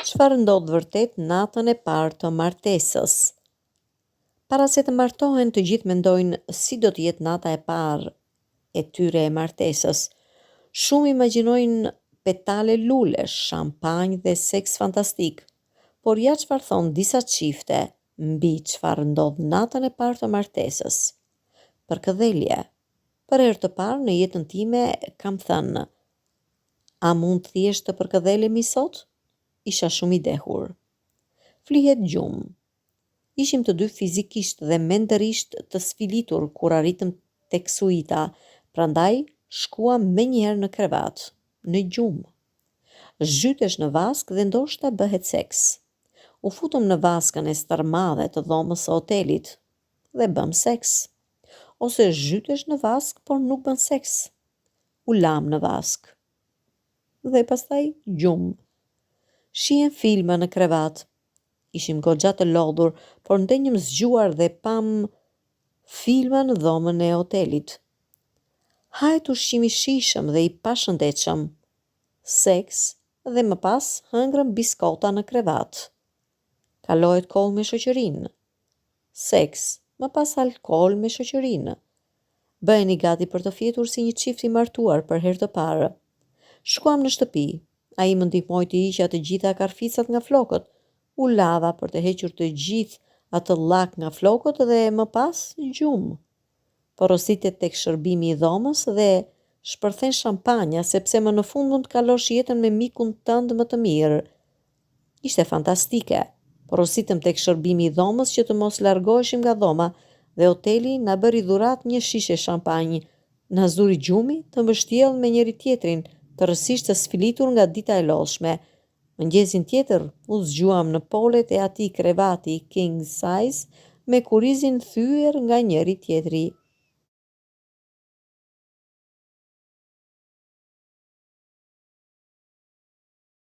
Çfarë ndodh vërtet natën e parë të martesës? Para se të martohen, të gjithë mendojnë si do të jetë nata e parë e tyre e martesës. Shumë imagjinojnë petale lulesh, shampanjë dhe seks fantastik. Por ja çfarë thonë disa çifte mbi çfarë ndodh natën e parë të martesës. Përkëdhelje. Për herë të parë në jetën time kam thënë: a mund thjesht të përkëdhelemi sot? Isha shumë i dehur. Flihet gjumë. Ishim të dy fizikisht dhe mendërisht të sfilitur kur arritëm tek suita, prandaj shkuam menjëherë në krevat, në gjumë. Zhytesh në vask dhe ndoshta bëhet seks. U futëm në vaskën e stërmadhe të dhomës së hotelit dhe bëm seks. Ose zhytesh në vask por nuk bën seks. U lam në vask. Dhe pastaj gjumë. Shihen filma në krevat. Ishim goxha të lodhur, por ndenjëm zgjuar dhe pam filma në dhomën e hotelit. Hajt ushqim i shijshëm dhe i pashëndetshëm. Seks dhe më pas hëngrëm biskota në krevat. Kalohet kohë me shoqërinë. Seks, më pas alkool me shoqërinë. Bëheni gati për të fjetur si një çift i martuar për herë të parë. Shkuam në shtëpi. Ai më ndihmoi të hiqja të gjitha karficat nga flokët. U lava për të hequr të gjithë atë llak nga flokët dhe më pas gjumë. Porositet tek shërbimi i dhomës dhe shpërthen shampanja sepse më në fund mund të kalosh jetën me mikun tënd më të mirë. Ishte fantastike. Porositëm tek shërbimi i dhomës që të mos largoheshim nga dhoma dhe hoteli na bëri dhuratë një shishe shampanjë. Na zuri gjumi të mbështjellë me njëri tjetrin, të rësisht të sfilitur nga dita e lodhshme. Mëngjesin tjetër u zgjuam në polet e atij krevati king size me kurizin thyer nga njëri tjetri.